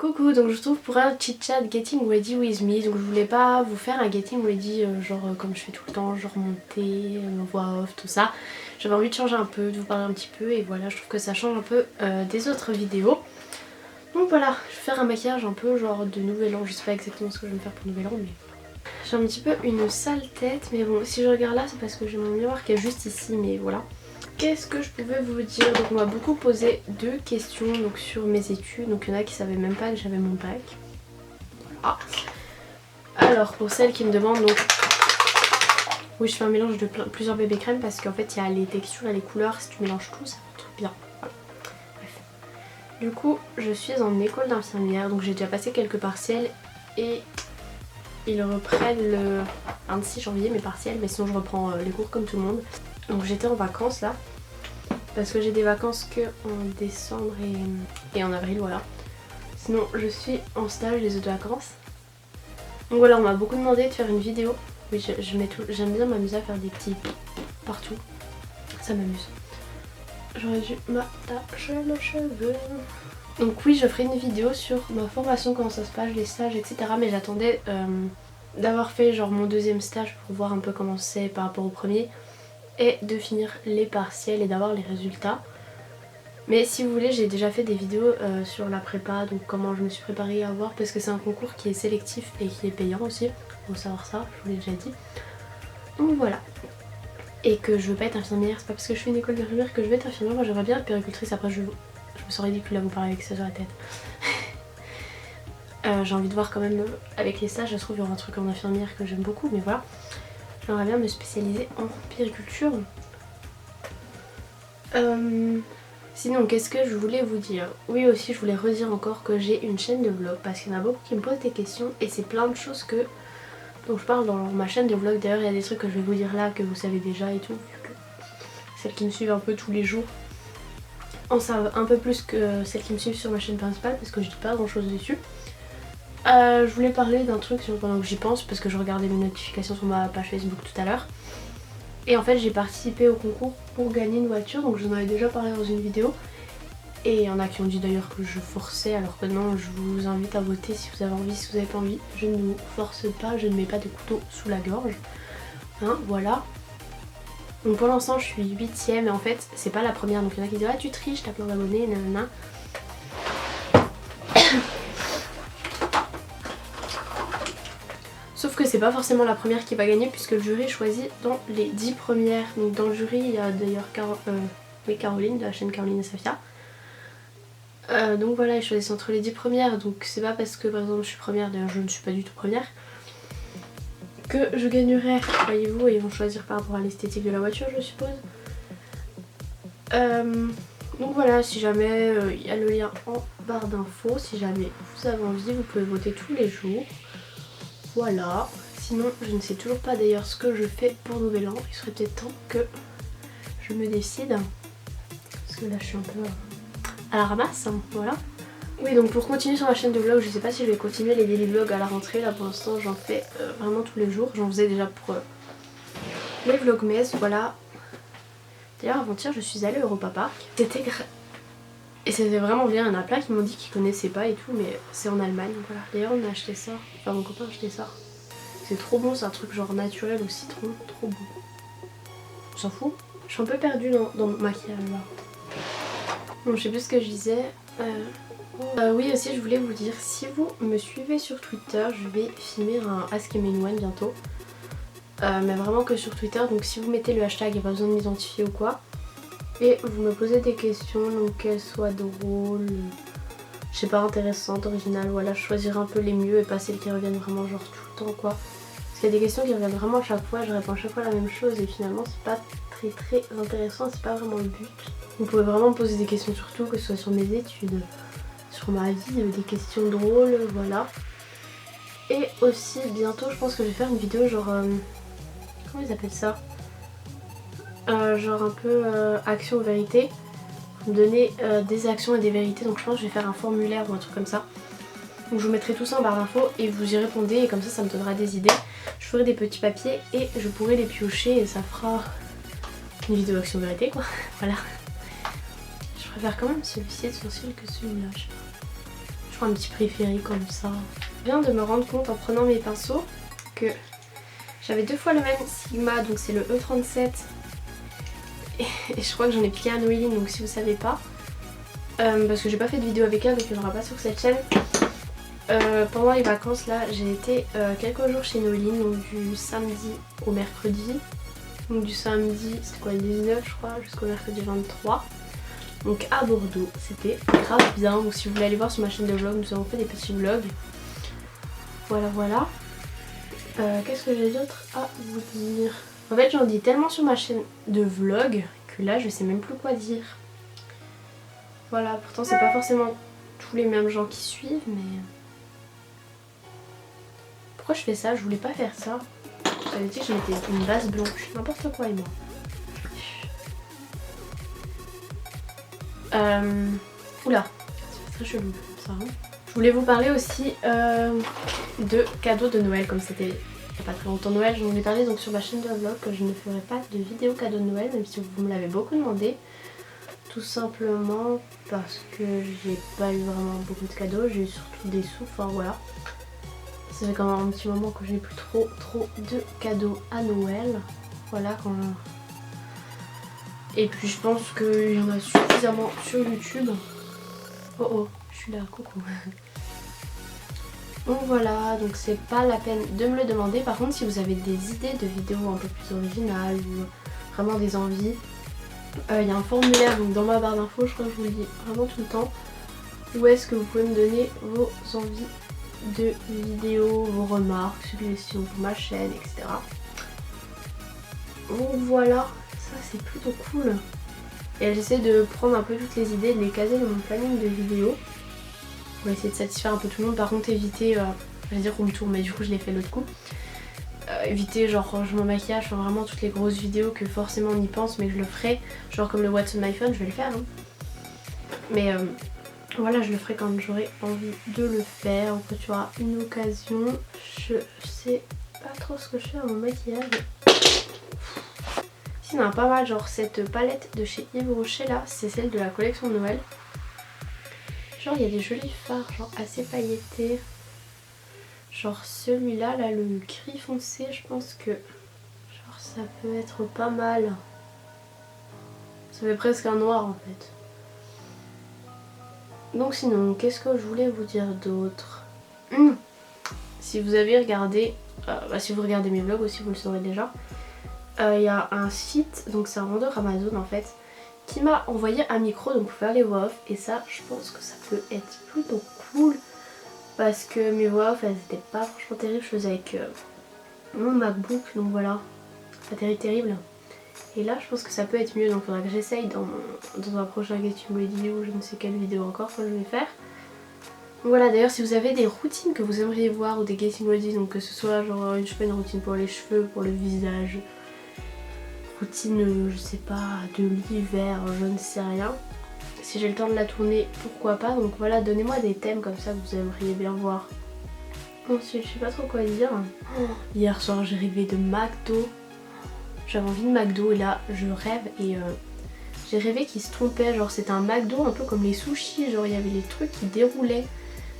Coucou, donc je vous trouve pour un chit chat getting ready with me. Donc je voulais pas vous faire un getting ready genre comme je fais tout le temps, genre monter, voix off, tout ça. J'avais envie de changer un peu, de vous parler un petit peu et voilà, je trouve que ça change un peu des autres vidéos. Donc voilà, je vais faire un maquillage un peu genre de nouvel an, je sais pas exactement ce que je vais me faire pour nouvel an mais... J'ai un petit peu une sale tête mais bon, si je regarde là c'est parce que j'ai mon miroir qui est juste ici mais voilà. Qu'est-ce que je pouvais vous dire? Donc on m'a beaucoup posé deux questions donc, sur mes études. Donc il y en a qui savaient même pas que j'avais mon bac. Voilà. Alors pour celles qui me demandent donc... Oui, je fais un mélange de plusieurs bébés crèmes parce qu'en fait il y a les textures et les couleurs. Si tu mélanges tout ça va être bien. Voilà. Bref. Du coup je suis en école d'infirmière. Donc j'ai déjà passé quelques partiels et ils reprennent le 26 janvier mes partiels. Mais sinon je reprends les cours comme tout le monde. Donc j'étais en vacances là. Parce que j'ai des vacances que en décembre et en avril, voilà. Sinon je suis en stage les autres vacances. Donc voilà, on m'a beaucoup demandé de faire une vidéo. Oui, j'aime bien m'amuser à faire des petits partout. Ça m'amuse. J'aurais dû m'attacher le cheveu. Donc oui, je ferai une vidéo sur ma formation, comment ça se passe, les stages, etc. Mais j'attendais d'avoir fait genre mon deuxième stage pour voir un peu comment c'est par rapport au premier. Et de finir les partiels et d'avoir les résultats. Mais si vous voulez, j'ai déjà fait des vidéos sur la prépa, donc comment je me suis préparée à voir, parce que c'est un concours qui est sélectif et qui est payant aussi, faut savoir ça, je vous l'ai déjà dit. Donc voilà. Et que je veux pas être infirmière, c'est pas parce que je fais une école d'infirmière que je vais être infirmière, moi j'aimerais bien être puéricultrice, après je me sens ridicule à vous parler avec ça sur la tête. J'ai envie de voir quand même avec les stages, ça se trouve il y aura un truc en infirmière que j'aime beaucoup, mais voilà. J'aimerais bien me spécialiser en puériculture. Sinon, qu'est-ce que je voulais vous dire? Oui, aussi, je voulais redire encore que j'ai une chaîne de vlog parce qu'il y en a beaucoup qui me posent des questions et c'est plein de choses dont je parle dans ma chaîne de vlog. D'ailleurs, il y a des trucs que je vais vous dire là que vous savez déjà et tout. Celles qui me suivent un peu tous les jours en savent un peu plus que celles qui me suivent sur ma chaîne principale parce que je dis pas grand chose dessus. Je voulais parler d'un truc pendant que j'y pense parce que je regardais mes notifications sur ma page Facebook tout à l'heure. Et en fait j'ai participé au concours pour gagner une voiture, donc j'en avais déjà parlé dans une vidéo. Et il y en a qui ont dit d'ailleurs que je forçais, alors que non, je vous invite à voter si vous avez envie, si vous n'avez pas envie. Je ne vous force pas, je ne mets pas de couteau sous la gorge. Hein, voilà. Donc pour l'instant je suis 8ème et en fait c'est pas la première, donc il y en a qui disent ah tu triches, t'as plein d'abonnés, nanana. Sauf que c'est pas forcément la première qui va gagner puisque le jury choisit dans les 10 premières. Donc dans le jury il y a d'ailleurs Caroline de la chaîne Caroline et Safia. Donc voilà, ils choisissent entre les 10 premières. Donc c'est pas parce que par exemple je suis première, d'ailleurs je ne suis pas du tout première, que je gagnerai, voyez-vous, et ils vont choisir par rapport à l'esthétique de la voiture je suppose. Donc voilà, si jamais il y a le lien en barre d'infos, si jamais vous avez envie vous pouvez voter tous les jours. Voilà, sinon je ne sais toujours pas d'ailleurs ce que je fais pour Nouvel An, il serait peut-être temps que je me décide, parce que là je suis un peu à la ramasse, hein, voilà. Oui, donc pour continuer sur ma chaîne de vlog, je sais pas si je vais continuer les daily vlogs à la rentrée, là pour l'instant j'en fais vraiment tous les jours, j'en faisais déjà pour les vlogmas, voilà. D'ailleurs avant-hier je suis allée au Europa Park, et c'était vraiment bien, il y en a plein qui m'ont dit qu'ils connaissaient pas et tout, mais c'est en Allemagne, voilà. D'ailleurs on a acheté ça, enfin mon copain a acheté ça. C'est trop bon, c'est un truc genre naturel au citron, trop bon. On s'en fout. Je suis un peu perdue dans mon maquillage là. Bon, je sais plus ce que je disais. Oui aussi je voulais vous dire, si vous me suivez sur Twitter, je vais filmer un Ask Emmanuel bientôt. Mais vraiment que sur Twitter, donc si vous mettez le hashtag, il n'y a pas besoin de m'identifier ou quoi. Et vous me posez des questions, donc qu'elles soient drôles, je sais pas, intéressantes, originales, voilà, je choisirai un peu les mieux et pas celles qui reviennent vraiment genre tout le temps quoi. Parce qu'il y a des questions qui reviennent vraiment à chaque fois, je réponds à chaque fois la même chose et finalement c'est pas très intéressant, c'est pas vraiment le but. Vous pouvez vraiment me poser des questions sur tout, que ce soit sur mes études, sur ma vie, des questions drôles, voilà. Et aussi bientôt je pense que je vais faire une vidéo genre, comment ils appellent ça, genre un peu action ou vérité. Vous me donnez des actions et des vérités, donc je pense que je vais faire un formulaire ou un truc comme ça. Donc je vous mettrai tout ça en barre d'infos et vous y répondez et comme ça me donnera des idées. Je ferai des petits papiers et je pourrai les piocher et ça fera une vidéo action vérité quoi. Voilà. Je préfère quand même celui-ci de sourcil que celui-là, je sais pas. Je ferai un petit préféré comme ça. Je viens de me rendre compte en prenant mes pinceaux que j'avais 2 fois le même Sigma, donc c'est le E37. Et je crois que j'en ai piqué à Noéline, donc si vous savez pas. Parce que j'ai pas fait de vidéo avec elle, donc il n'y en aura pas sur cette chaîne. Pendant les vacances là, j'ai été quelques jours chez Noéline, donc du samedi au mercredi. Donc du samedi, c'était quoi, le 19 je crois, jusqu'au mercredi 23. Donc à Bordeaux, c'était grave bien. Donc si vous voulez aller voir sur ma chaîne de vlog, nous avons fait des petits vlogs. Voilà, voilà. Qu'est-ce que j'ai d'autre à vous dire? En fait j'en dis tellement sur ma chaîne de vlog que là je sais même plus quoi dire. Voilà, pourtant c'est pas forcément tous les mêmes gens qui suivent, mais... Pourquoi je fais ça? Je voulais pas faire ça. J'avais dit que je mettais une base blanche, n'importe quoi et moi. Oula, c'est très chelou ça. Hein. Je voulais vous parler aussi de cadeaux de Noël, comme c'était il n'y a pas très longtemps Noël. Je vous en ai parlé donc sur ma chaîne de vlog que je ne ferai pas de vidéo cadeaux de Noël, même si vous me l'avez beaucoup demandé. Tout simplement parce que j'ai pas eu vraiment beaucoup de cadeaux, j'ai eu surtout des sous, enfin voilà. Ça fait quand même un petit moment que j'ai plus trop de cadeaux à Noël. Voilà quand... Et puis je pense qu'il y en a suffisamment sur YouTube. Oh oh, je suis là, coucou. Donc voilà, donc c'est pas la peine de me le demander. Par contre si vous avez des idées de vidéos un peu plus originales ou vraiment des envies, il y a un formulaire donc dans ma barre d'infos, je crois que je vous le dis vraiment tout le temps, où est-ce que vous pouvez me donner vos envies de vidéos, vos remarques, suggestions pour ma chaîne, etc. Donc voilà, ça c'est plutôt cool. Et j'essaie de prendre un peu toutes les idées, de les caser dans mon planning de vidéos. On va essayer de satisfaire un peu tout le monde. Par contre éviter, je vais dire room tour, mais du coup je l'ai fait l'autre coup. Éviter genre rangement maquillage, enfin vraiment toutes les grosses vidéos que forcément on y pense mais que je le ferai. Genre comme le What's on my phone, je vais le faire. Hein. Mais voilà, je le ferai quand j'aurai envie de le faire ou quand tu auras une occasion. Je sais pas trop ce que je fais à mon maquillage. Il y en a pas mal, genre cette palette de chez Yves Rocher là, c'est celle de la collection de Noël. Genre il y a des jolis fards, genre assez pailletés. Genre celui-là, là, le gris foncé, je pense que genre ça peut être pas mal. Ça fait presque un noir en fait. Donc sinon, qu'est-ce que je voulais vous dire d'autre? Si vous avez regardé, si vous regardez mes vlogs aussi, vous le saurez déjà. Il y a un site, donc c'est un vendeur Amazon en fait, qui m'a envoyé un micro donc pour faire les voix off. Et ça, je pense que ça peut être plutôt cool. Parce que mes voix off, elles étaient pas franchement terribles. Je faisais avec mon MacBook, donc voilà, pas terrible. Et là, je pense que ça peut être mieux, donc il faudra que j'essaye dans un prochain Getting Ready ou je ne sais quelle vidéo encore que je vais faire. Donc voilà, d'ailleurs, si vous avez des routines que vous aimeriez voir ou des Getting Ready, donc que ce soit genre une routine pour les cheveux, pour le visage, routine, je sais pas, de l'hiver, je ne sais rien. Si j'ai le temps de la tourner, pourquoi pas. Donc voilà, donnez-moi des thèmes comme ça que vous aimeriez bien voir. Ensuite, je sais pas trop quoi dire. Hier soir, j'ai rêvé de McDo. J'avais envie de McDo et là, je rêve et j'ai rêvé qu'il se trompait. Genre, c'était un McDo un peu comme les sushis. Genre, il y avait les trucs qui déroulaient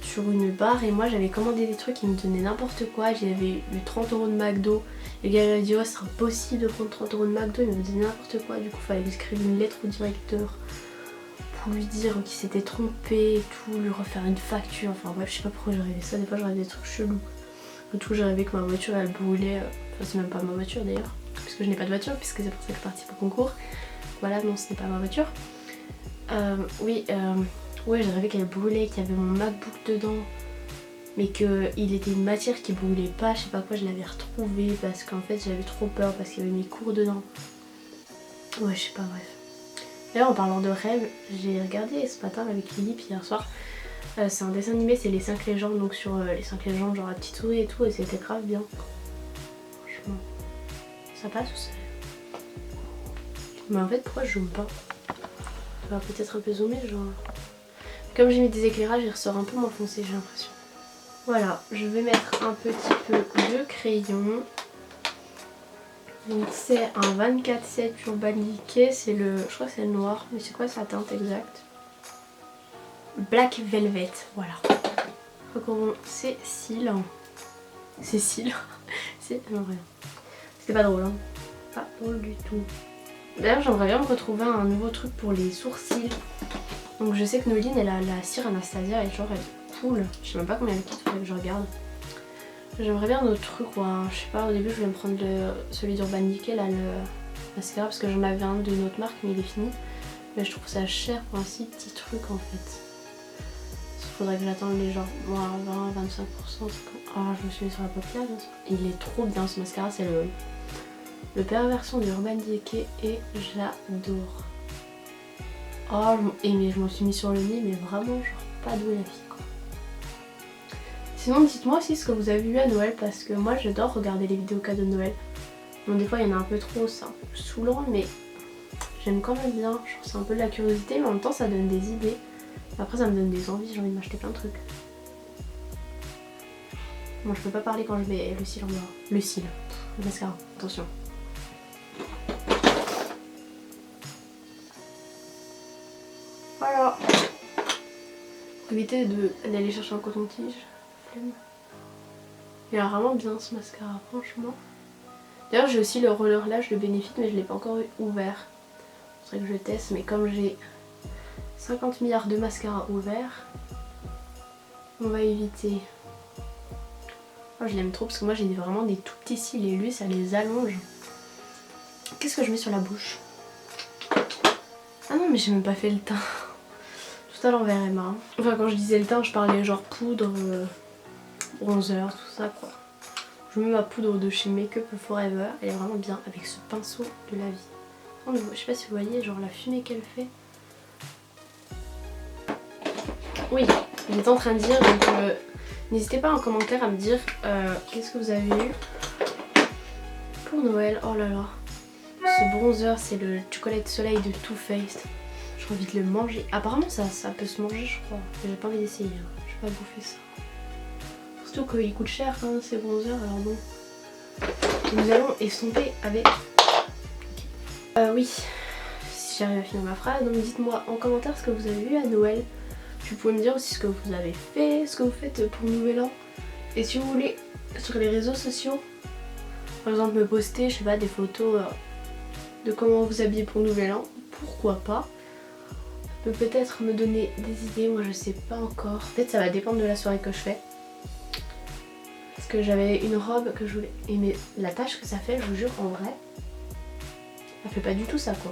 sur une barre et moi j'avais commandé des trucs qui me donnaient n'importe quoi. J'avais eu 30 € de McDo. Le gars m'a dit, oh, c'est impossible de prendre 30 € de McDo. Il m'a donné n'importe quoi. Du coup, il fallait que j'écrive une lettre au directeur pour lui dire qu'il s'était trompé et tout, lui refaire une facture. Enfin bref, je sais pas pourquoi j'ai rêvé ça. Des fois, je rêve des trucs chelous. Le tout, j'ai rêvé que ma voiture elle brûlait. Enfin, c'est même pas ma voiture d'ailleurs, puisque je n'ai pas de voiture, puisque c'est pour ça que je participe au concours. Voilà, non, ce n'est pas ma voiture. Ouais, j'ai rêvé qu'elle brûlait, qu'il y avait mon MacBook dedans, mais qu'il était une matière qui brûlait pas, je sais pas quoi, je l'avais retrouvé parce qu'en fait j'avais trop peur parce qu'il y avait mes cours dedans. Ouais, je sais pas, bref. D'ailleurs, en parlant de rêve, j'ai regardé ce matin avec Philippe hier soir. C'est un dessin animé, c'est les 5 légendes, donc sur les 5 légendes, genre la petite souris et tout, et c'était grave bien. Franchement, ça passe ou ça? Mais en fait, pourquoi je zoome pas? Ça va peut-être un peu zoomer, genre. Comme j'ai mis des éclairages, il ressort un peu moins foncé, j'ai l'impression. Voilà, je vais mettre un petit peu de crayon. Donc c'est un 24/7 Urban Decay, c'est le, je crois que c'est le noir, mais c'est quoi sa teinte exacte? Black Velvet, voilà. Recouvrons ces cils. Ces cils. C'est... non, rien. C'était pas drôle, hein. Pas drôle du tout. D'ailleurs, j'aimerais bien me retrouver un nouveau truc pour les sourcils. Donc je sais que Noline, elle a la cire Anastasia et genre elle est cool. Je sais même pas combien elle coûte, faudrait que je regarde. J'aimerais bien d'autres trucs quoi. Je sais pas, au début je voulais me prendre celui d'Urban Decay là, le mascara, parce que j'en avais un d'une autre marque mais il est fini. Mais je trouve ça cher pour un si petit truc en fait. Il faudrait que j'attende les gens. Moi, 20-25%. Ah, je me suis mis sur la paupière bien sûr. Il est trop bien ce mascara, c'est le perversion d'Urban Decay et j'adore. Oh, mais je m'en suis mis sur le nez, mais vraiment, genre, pas douée la fille, quoi. Sinon, dites-moi aussi ce que vous avez vu à Noël, parce que moi, j'adore regarder les vidéos cadeaux de Noël. Bon, des fois, il y en a un peu trop, c'est un peu saoulant, mais j'aime quand même bien. Genre, c'est un peu de la curiosité, mais en même temps, ça donne des idées. Après, ça me donne des envies, j'ai envie de m'acheter plein de trucs. Bon, je peux pas parler quand je mets le cil en dehors. Le cil, le mascara, attention. Voilà. Évitez d'aller chercher un coton-tige. Flemme. Il a vraiment bien ce mascara, franchement. D'ailleurs, j'ai aussi le roller lash de Benefit, mais je l'ai pas encore ouvert. C'est vrai que je teste, mais comme j'ai 50 milliards de mascaras ouverts, on va éviter. Oh, je l'aime trop parce que moi j'ai vraiment des tout petits cils et lui ça les allonge. Qu'est-ce que je mets sur la bouche? Ah non, mais j'ai même pas fait le teint. Tout à l'envers, Emma. Enfin, quand je disais le teint, je parlais genre poudre, bronzer, tout ça quoi. Je mets ma poudre de chez Make Up Forever. Elle est vraiment bien avec ce pinceau de la vie. Oh, je sais pas si vous voyez genre la fumée qu'elle fait. Oui, j'étais en train de dire, donc n'hésitez pas en commentaire à me dire qu'est-ce que vous avez eu pour Noël. Oh là là. Ce bronzer, c'est le chocolat soleil de Too Faced. J'ai envie de le manger. Apparemment ça peut se manger je crois. J'ai pas envie d'essayer. Je vais pas bouffer ça. Surtout qu'il coûte cher quand même ces bronzers, alors bon. Nous allons estomper avec... oui, si j'arrive à finir ma phrase, donc dites-moi en commentaire ce que vous avez eu à Noël. Vous pouvez me dire aussi ce que vous avez fait, ce que vous faites pour Nouvel An. Et si vous voulez, sur les réseaux sociaux, par exemple me poster, je sais pas, des photos de comment vous habillez pour Nouvel An, pourquoi pas. Ça peut peut-être me donner des idées, moi je sais pas encore. Peut-être ça va dépendre de la soirée que je fais. Parce que j'avais une robe que je voulais... Et mais la tache que ça fait, je vous jure, en vrai, ça fait pas du tout ça quoi.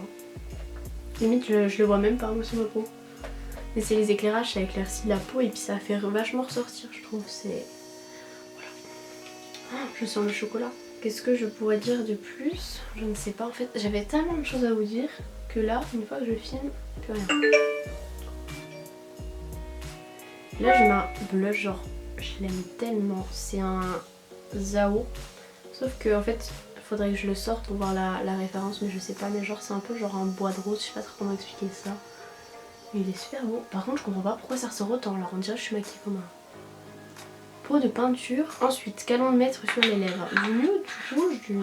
Limite je le vois même pas moi sur ma peau. Mais c'est les éclairages, ça éclaircit la peau et puis ça fait vachement ressortir je trouve. C'est... Voilà. Oh, je sens le chocolat. Qu'est-ce que je pourrais dire de plus? Je ne sais pas en fait. J'avais tellement de choses à vous dire que là, une fois que je filme, plus rien. Là je mets un blush genre, je l'aime tellement. C'est un Zao. Sauf que en fait, il faudrait que je le sorte pour voir la référence, mais je sais pas. Mais genre c'est un peu genre un bois de rose, je sais pas trop comment expliquer ça. Mais il est super beau. Par contre je comprends pas pourquoi ça ressort autant. Alors on dirait que je suis maquillée comme un pot de peinture. Ensuite, qu'allons mettre sur les lèvres? Du nude, du rouge, du...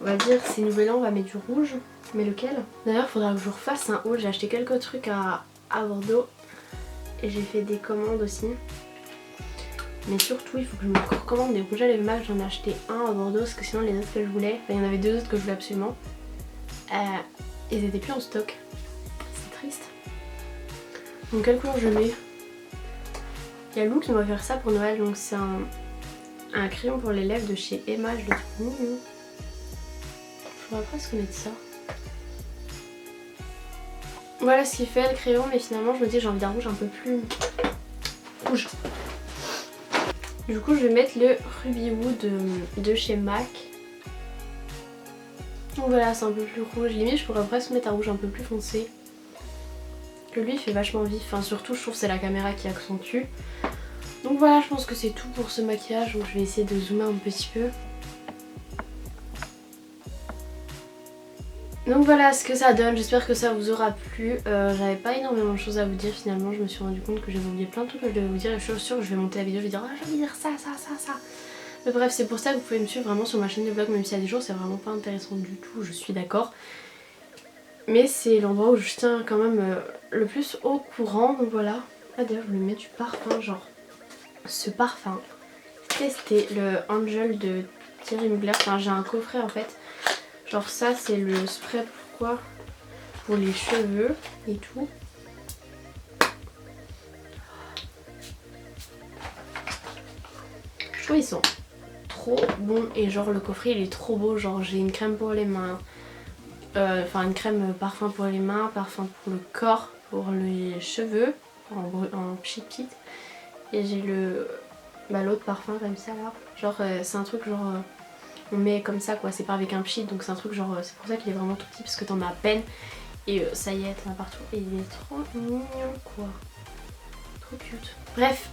On va dire c'est Nouvel An, on va mettre du rouge. Mais lequel? D'ailleurs il faudra que je vous refasse un haul. J'ai acheté quelques trucs à Bordeaux. Et j'ai fait des commandes aussi. Mais surtout il faut que je me recommande des rouges à lèvres MAC. J'en ai acheté un à Bordeaux parce que sinon les autres que je voulais, enfin il y en avait deux autres que je voulais absolument, ils étaient plus en stock. Triste. Donc quelle couleur je mets? Il y a Lou qui m'a offert ça pour Noël, donc c'est un crayon pour les lèvres de chez Emma, je le trouve mignon. Je pourrais presque mettre ça. Voilà ce qu'il fait le crayon, mais finalement je me dis j'ai envie d'un rouge un peu plus rouge. Du coup je vais mettre le Ruby Wood de chez MAC. Donc voilà, c'est un peu plus rouge, limite je pourrais presque mettre un rouge un peu plus foncé. Que lui il fait vachement vif, enfin surtout je trouve que c'est la caméra qui accentue. Donc voilà, je pense que c'est tout pour ce maquillage, donc je vais essayer de zoomer un petit peu. Donc voilà ce que ça donne, j'espère que ça vous aura plu. J'avais pas énormément de choses à vous dire finalement, je me suis rendu compte que j'avais oublié plein de trucs que je devais vous dire et je suis sûre que je vais monter la vidéo, je vais dire ah j'ai envie de dire ça. Mais bref, c'est pour ça que vous pouvez me suivre vraiment sur ma chaîne de vlog, même s'il y a des jours c'est vraiment pas intéressant du tout, je suis d'accord. Mais c'est l'endroit où je tiens quand même le plus au courant, donc voilà. Ah d'ailleurs je voulais mettre du parfum genre ce parfum. Tester le Angel de Thierry Mugler. Enfin j'ai un coffret en fait. Genre ça c'est le spray pour les cheveux et tout. Je trouve ils sont trop bons et genre le coffret il est trop beau. Genre j'ai une crème pour les mains, enfin une crème parfum pour les mains, parfum pour le corps, pour les cheveux en cheap kit. Et j'ai l'autre parfum comme ça là. Genre c'est un truc genre on met comme ça quoi, c'est pas avec un pchit, donc c'est un truc genre c'est pour ça qu'il est vraiment tout petit parce que t'en as à peine. Et ça y est, t'en as partout. Et il est trop mignon quoi. Trop cute. Bref,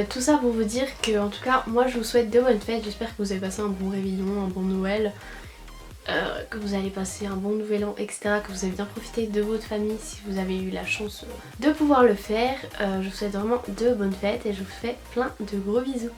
tout ça pour vous dire que en tout cas moi je vous souhaite de bonnes fêtes. J'espère que vous avez passé un bon réveillon, un bon Noël. Que vous allez passer un bon nouvel an, etc. Que vous avez bien profité de votre famille si vous avez eu la chance de pouvoir le faire. Je vous souhaite vraiment de bonnes fêtes et je vous fais plein de gros bisous.